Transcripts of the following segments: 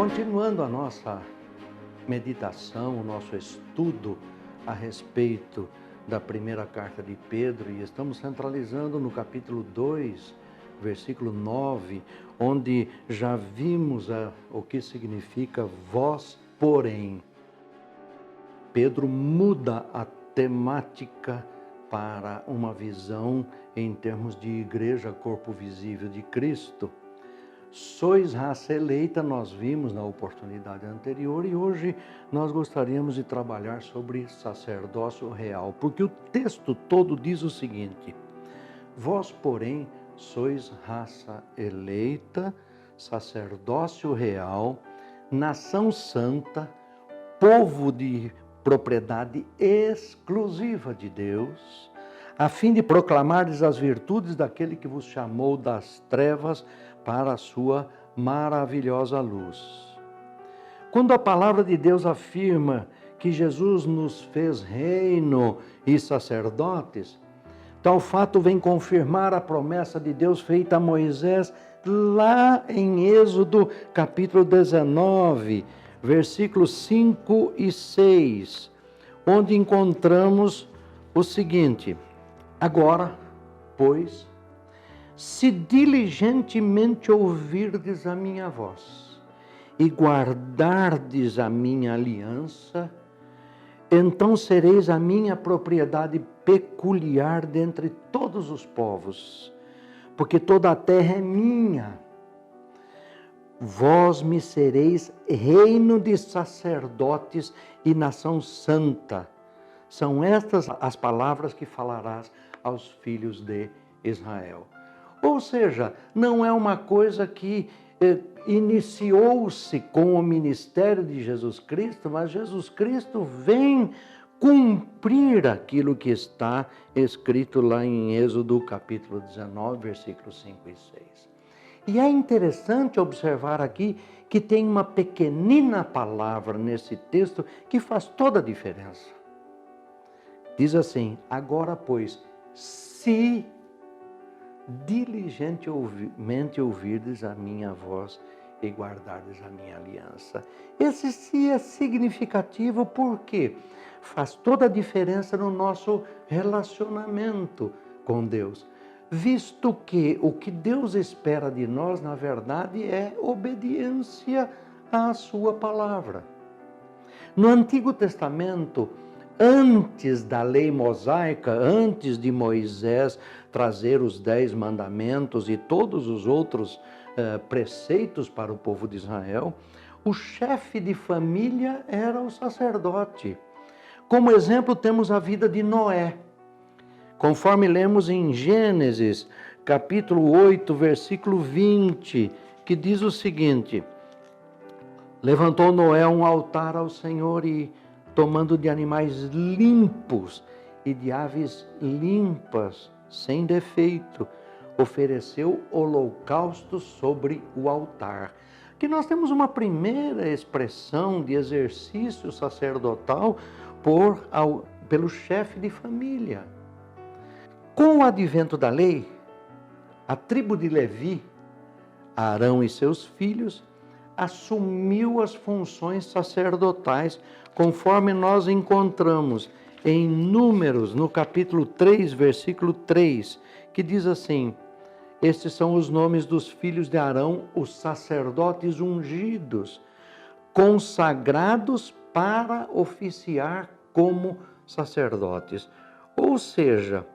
Continuando a nossa meditação, o nosso estudo a respeito da primeira carta de Pedro, e estamos centralizando no capítulo 2, versículo 9, onde já vimos o que significa vós, porém. Pedro muda a temática para uma visão em termos de igreja, corpo visível de Cristo. Sois raça eleita, nós vimos na oportunidade anterior, e hoje nós gostaríamos de trabalhar sobre sacerdócio real, porque o texto todo diz o seguinte: vós, porém, sois raça eleita, sacerdócio real, nação santa, povo de propriedade exclusiva de Deus, a fim de proclamardes as virtudes daquele que vos chamou das trevas para a sua maravilhosa luz. Quando a palavra de Deus afirma que Jesus nos fez reino e sacerdotes, tal fato vem confirmar a promessa de Deus feita a Moisés lá em Êxodo capítulo 19, versículos 5 e 6, onde encontramos o seguinte: agora, pois, se diligentemente ouvirdes a minha voz e guardardes a minha aliança, então sereis a minha propriedade peculiar dentre todos os povos, porque toda a terra é minha. Vós me sereis reino de sacerdotes e nação santa. São estas as palavras que falarás aos filhos de Israel. Ou seja, não é uma coisa que iniciou-se com o ministério de Jesus Cristo, mas Jesus Cristo vem cumprir aquilo que está escrito lá em Êxodo capítulo 19, versículos 5 e 6. E é interessante observar aqui que tem uma pequenina palavra nesse texto que faz toda a diferença. Diz assim: agora, pois, se diligentemente ouvirdes a minha voz e guardardes a minha aliança. Esse se é significativo porque faz toda a diferença no nosso relacionamento com Deus, visto que o que Deus espera de nós, na verdade, é obediência à sua palavra. No Antigo Testamento, antes da lei mosaica, antes de Moisés trazer os 10 mandamentos e todos os outros preceitos para o povo de Israel, o chefe de família era o sacerdote. Como exemplo, temos a vida de Noé. Conforme lemos em Gênesis, capítulo 8, versículo 20, que diz o seguinte: levantou Noé um altar ao Senhor e, tomando de animais limpos e de aves limpas, sem defeito, ofereceu holocaustos sobre o altar. Aqui nós temos uma primeira expressão de exercício sacerdotal pelo chefe de família. Com o advento da lei, a tribo de Levi, Arão e seus filhos, assumiu as funções sacerdotais, conforme nós encontramos em Números, no capítulo 3, versículo 3, que diz assim: estes são os nomes dos filhos de Arão, os sacerdotes ungidos, consagrados para oficiar como sacerdotes. Ou seja,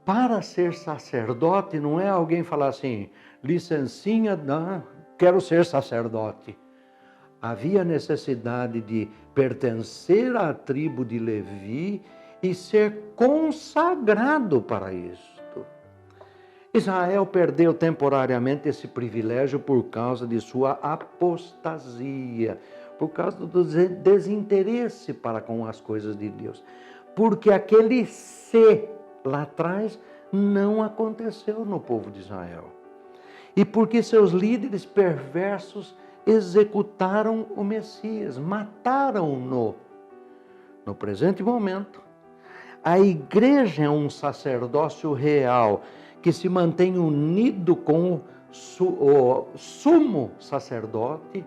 para ser sacerdote não é alguém falar assim: licencinha, não, quero ser sacerdote. Havia necessidade de pertencer à tribo de Levi e ser consagrado para isto. Israel perdeu temporariamente esse privilégio por causa de sua apostasia, por causa do desinteresse para com as coisas de Deus. Porque aquele ser lá atrás não aconteceu no povo de Israel. E porque seus líderes perversos executaram o Messias, mataram-no. No presente momento, a igreja é um sacerdócio real que se mantém unido com o sumo sacerdote,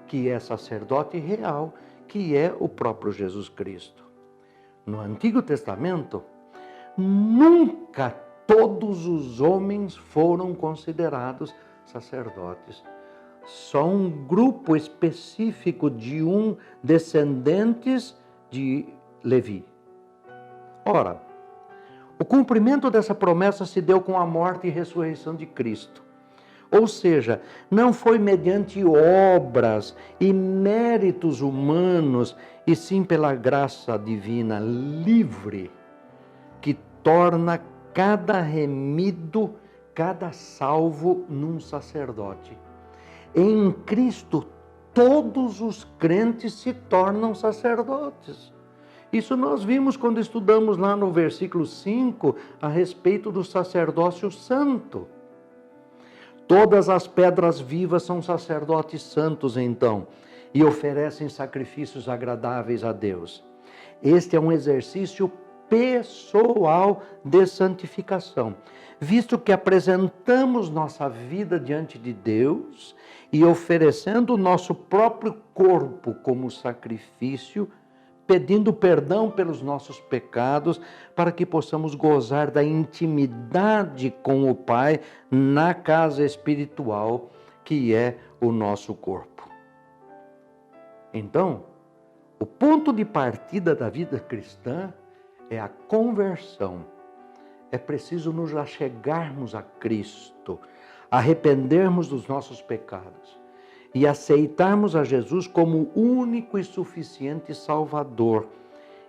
que é sacerdote real, que é o próprio Jesus Cristo. No Antigo Testamento, nunca todos os homens foram considerados sacerdotes. Só um grupo específico de descendentes de Levi. Ora, o cumprimento dessa promessa se deu com a morte e ressurreição de Cristo. Ou seja, não foi mediante obras e méritos humanos, e sim pela graça divina livre, que torna cada remido, cada salvo num sacerdote. Em Cristo, todos os crentes se tornam sacerdotes. Isso nós vimos quando estudamos lá no versículo 5 a respeito do sacerdócio santo. Todas as pedras vivas são sacerdotes santos, então, e oferecem sacrifícios agradáveis a Deus. Este é um exercício pessoal de santificação, visto que apresentamos nossa vida diante de Deus e oferecendo o nosso próprio corpo como sacrifício, pedindo perdão pelos nossos pecados, para que possamos gozar da intimidade com o Pai na casa espiritual, que é o nosso corpo. Então, o ponto de partida da vida cristã é a conversão. É preciso nos achegarmos a Cristo, arrependermos dos nossos pecados e aceitarmos a Jesus como único e suficiente Salvador.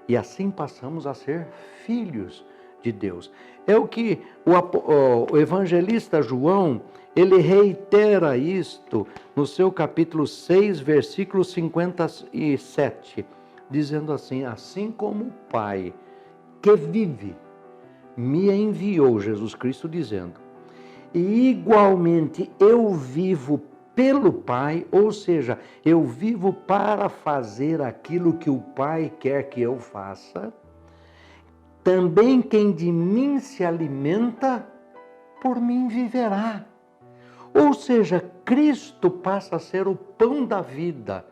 E assim passamos a ser filhos de Deus. É o que o evangelista João, ele reitera isto no seu capítulo 6, versículo 57, dizendo assim: assim como o Pai que vive me enviou, Jesus Cristo dizendo, e igualmente eu vivo pelo Pai, ou seja, eu vivo para fazer aquilo que o Pai quer que eu faça, também quem de mim se alimenta, por mim viverá. Ou seja, Cristo passa a ser o pão da vida,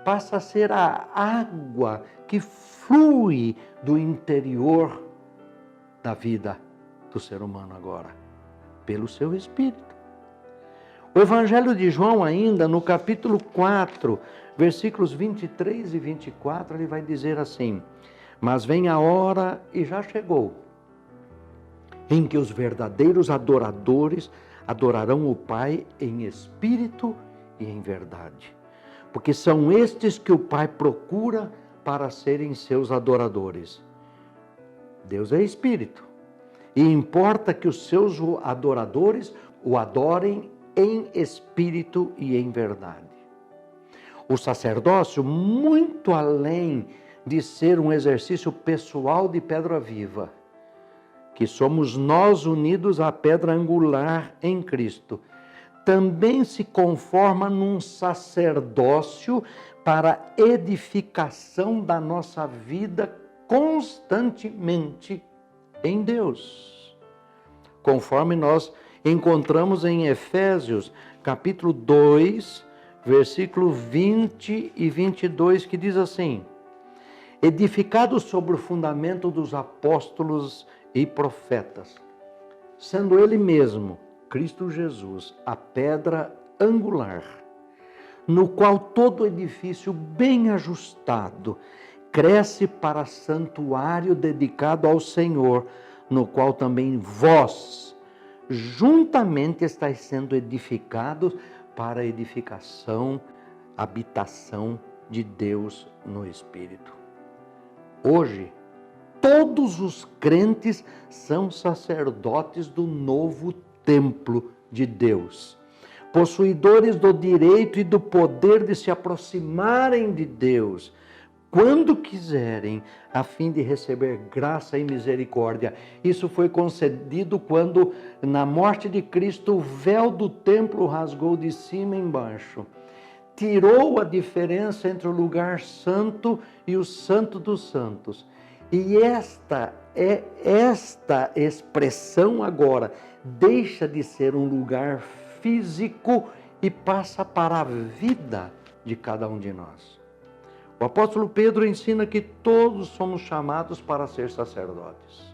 passa a ser a água que flui do interior da vida do ser humano agora, pelo seu Espírito. O Evangelho de João ainda, no capítulo 4, versículos 23 e 24, ele vai dizer assim: mas vem a hora, e já chegou, em que os verdadeiros adoradores adorarão o Pai em espírito e em verdade, porque são estes que o Pai procura para serem seus adoradores. Deus é espírito, e importa que os seus adoradores o adorem em espírito e em verdade. O sacerdócio, muito além de ser um exercício pessoal de pedra viva, que somos nós unidos à pedra angular em Cristo, também se conforma num sacerdócio para edificação da nossa vida constantemente em Deus, conforme nós encontramos em Efésios, capítulo 2, versículo 20 e 22, que diz assim: edificado sobre o fundamento dos apóstolos e profetas, sendo ele mesmo, Cristo Jesus, a pedra angular, no qual todo edifício bem ajustado cresce para santuário dedicado ao Senhor, no qual também vós juntamente estáis sendo edificados para a edificação, habitação de Deus no Espírito. Hoje, todos os crentes são sacerdotes do novo templo de Deus, possuidores do direito e do poder de se aproximarem de Deus quando quiserem, a fim de receber graça e misericórdia. Isso foi concedido quando, na morte de Cristo, o véu do templo rasgou de cima embaixo. Tirou a diferença entre o lugar santo e o santo dos santos. E esta expressão agora deixa de ser um lugar físico e passa para a vida de cada um de nós. O apóstolo Pedro ensina que todos somos chamados para ser sacerdotes.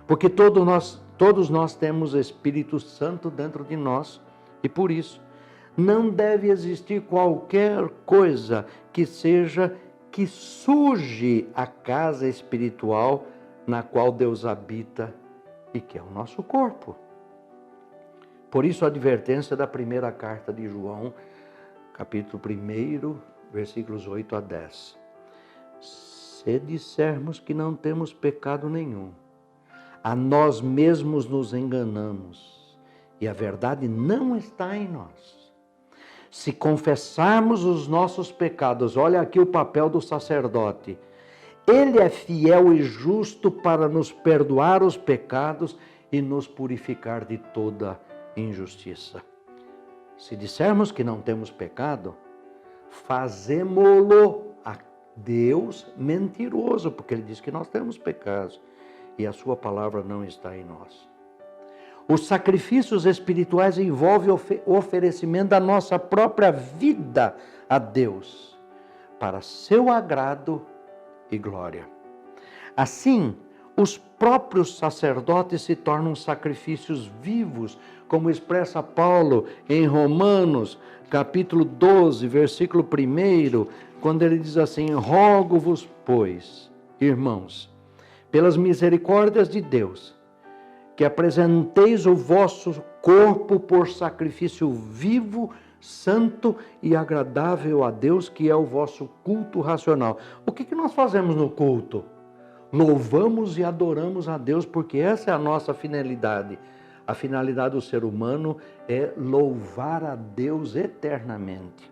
Porque todos nós temos Espírito Santo dentro de nós e por isso não deve existir qualquer coisa que suje a casa espiritual na qual Deus habita e que é o nosso corpo. Por isso a advertência da primeira carta de João, capítulo 1, versículos 8 a 10. Se dissermos que não temos pecado nenhum, a nós mesmos nos enganamos e a verdade não está em nós. Se confessarmos os nossos pecados, olha aqui o papel do sacerdote, ele é fiel e justo para nos perdoar os pecados e nos purificar de toda injustiça. Se dissermos que não temos pecado, fazemo-lo a Deus mentiroso, porque ele diz que nós temos pecados e a sua palavra não está em nós. Os sacrifícios espirituais envolvem o oferecimento da nossa própria vida a Deus, para seu agrado e glória. Assim, os próprios sacerdotes se tornam sacrifícios vivos, como expressa Paulo em Romanos, capítulo 12, versículo 1, quando ele diz assim: rogo-vos, pois, irmãos, pelas misericórdias de Deus, que apresenteis o vosso corpo por sacrifício vivo, santo e agradável a Deus, que é o vosso culto racional. O que nós fazemos no culto? Louvamos e adoramos a Deus, porque essa é a nossa finalidade. A finalidade do ser humano é louvar a Deus eternamente.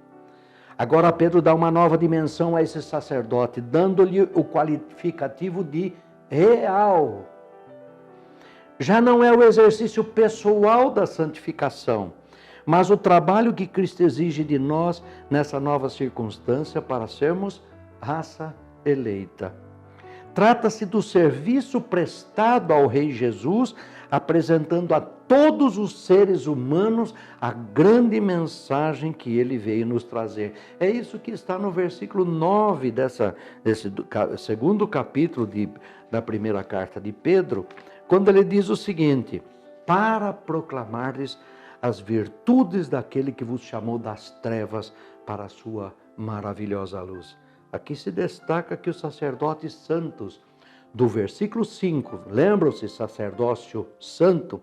Agora Pedro dá uma nova dimensão a esse sacerdote, dando-lhe o qualificativo de real. Já não é o exercício pessoal da santificação, mas o trabalho que Cristo exige de nós nessa nova circunstância para sermos raça eleita. Trata-se do serviço prestado ao Rei Jesus, apresentando a todos os seres humanos a grande mensagem que ele veio nos trazer. É isso que está no versículo 9 desse segundo capítulo da primeira carta de Pedro, quando ele diz o seguinte: para proclamardes as virtudes daquele que vos chamou das trevas para a sua maravilhosa luz. Aqui se destaca que os sacerdotes santos, do versículo 5, lembram-se, sacerdócio santo,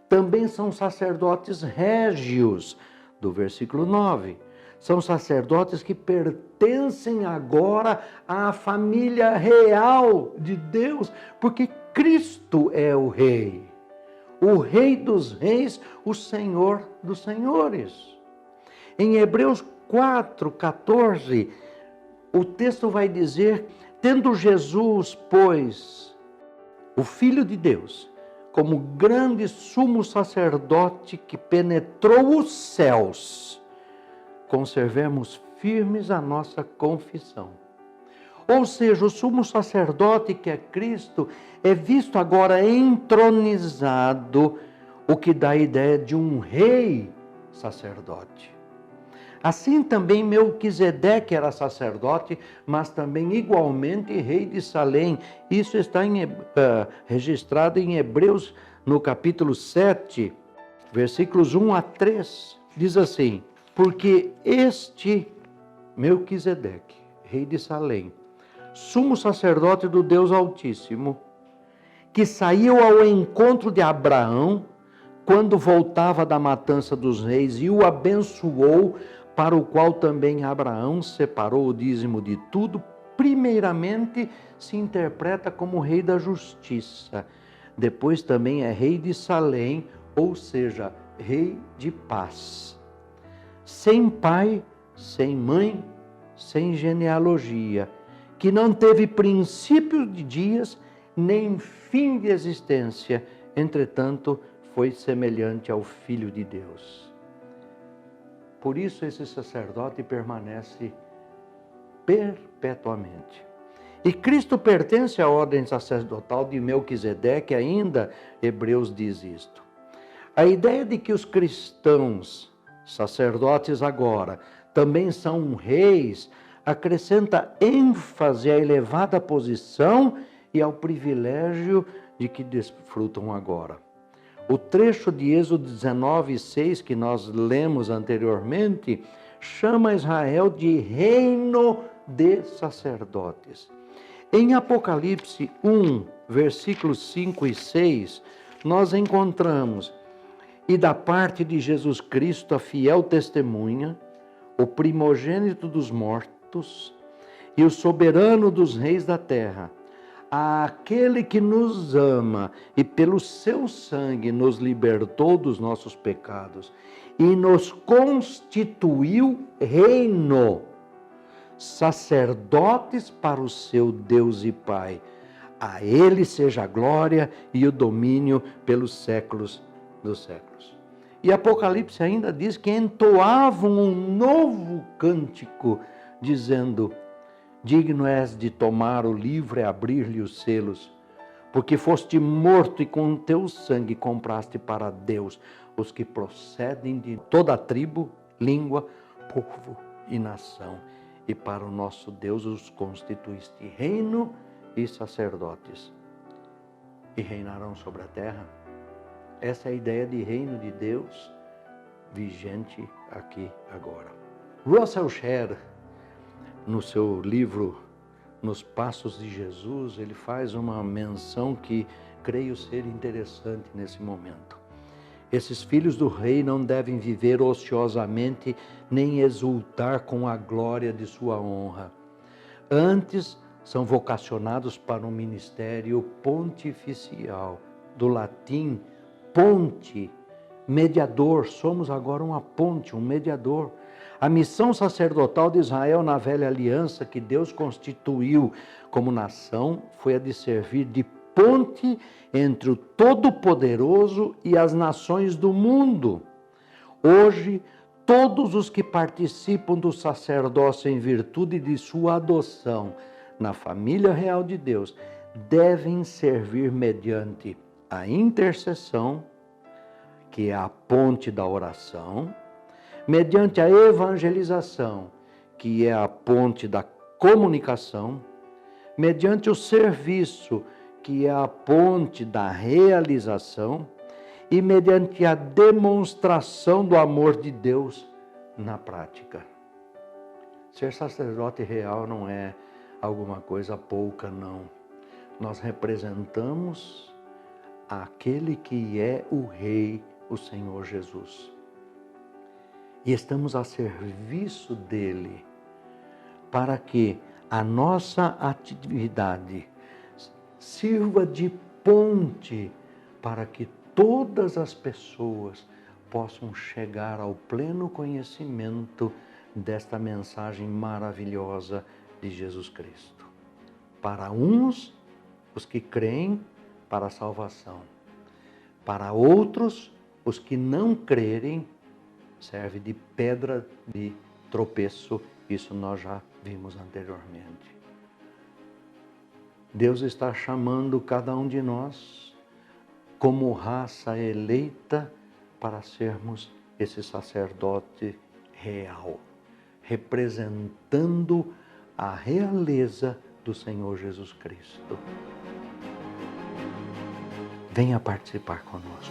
também são sacerdotes régios, do versículo 9. São sacerdotes que pertencem agora à família real de Deus, porque Cristo é o Rei dos reis, o Senhor dos senhores. Em Hebreus 4:14, o texto vai dizer: tendo Jesus, pois, o Filho de Deus, como grande sumo sacerdote que penetrou os céus, conservemos firmes a nossa confissão. Ou seja, o sumo sacerdote, que é Cristo, é visto agora entronizado, o que dá a ideia de um rei sacerdote. Assim também Melquisedeque era sacerdote, mas também igualmente rei de Salém. Isso está registrado em Hebreus, no capítulo 7, versículos 1 a 3. Diz assim: porque este Melquisedeque, rei de Salém, sumo sacerdote do Deus Altíssimo, que saiu ao encontro de Abraão quando voltava da matança dos reis e o abençoou, para o qual também Abraão separou o dízimo de tudo, primeiramente se interpreta como rei da justiça, depois também é rei de Salém, ou seja, rei de paz. Sem pai, sem mãe, sem genealogia, que não teve princípio de dias, nem fim de existência, entretanto, foi semelhante ao Filho de Deus. Por isso esse sacerdote permanece perpetuamente. E Cristo pertence à ordem sacerdotal de Melquisedeque, ainda Hebreus diz isto. A ideia de que os cristãos, sacerdotes agora, também são reis, acrescenta ênfase à elevada posição e ao privilégio de que desfrutam agora. O trecho de Êxodo 19:6 que nós lemos anteriormente chama Israel de reino de sacerdotes. Em Apocalipse 1, versículos 5 e 6, nós encontramos: e da parte de Jesus Cristo, a fiel testemunha, o primogênito dos mortos e o soberano dos reis da terra, àquele que nos ama e pelo seu sangue nos libertou dos nossos pecados e nos constituiu reino, sacerdotes para o seu Deus e Pai. A Ele seja a glória e o domínio pelos séculos dos séculos. E Apocalipse ainda diz que entoavam um novo cântico, dizendo: digno és de tomar o livro e abrir-lhe os selos, porque foste morto e com teu sangue compraste para Deus os que procedem de toda a tribo, língua, povo e nação. E para o nosso Deus os constituíste reino e sacerdotes, e reinarão sobre a terra. Essa é a ideia de reino de Deus vigente aqui agora. Russell Shedd, no seu livro Nos Passos de Jesus, ele faz uma menção que creio ser interessante nesse momento. Esses filhos do rei não devem viver ociosamente nem exultar com a glória de sua honra. Antes, são vocacionados para um ministério pontificial, do latim ponte, mediador. Somos agora uma ponte, um mediador. A missão sacerdotal de Israel na velha aliança que Deus constituiu como nação foi a de servir de ponte entre o Todo-Poderoso e as nações do mundo. Hoje, todos os que participam do sacerdócio em virtude de sua adoção na família real de Deus devem servir mediante a intercessão, que é a ponte da oração, mediante a evangelização, que é a ponte da comunicação, mediante o serviço, que é a ponte da realização, e mediante a demonstração do amor de Deus na prática. Ser sacerdote real não é alguma coisa pouca, não. Nós representamos aquele que é o Rei, o Senhor Jesus. E estamos a serviço dele, para que a nossa atividade sirva de ponte para que todas as pessoas possam chegar ao pleno conhecimento desta mensagem maravilhosa de Jesus Cristo. Para uns, os que creem, para a salvação. Para outros, os que não crerem, serve de pedra de tropeço. Isso nós já vimos anteriormente. Deus está chamando cada um de nós como raça eleita para sermos esse sacerdote real, representando a realeza do Senhor Jesus Cristo. Venha participar conosco.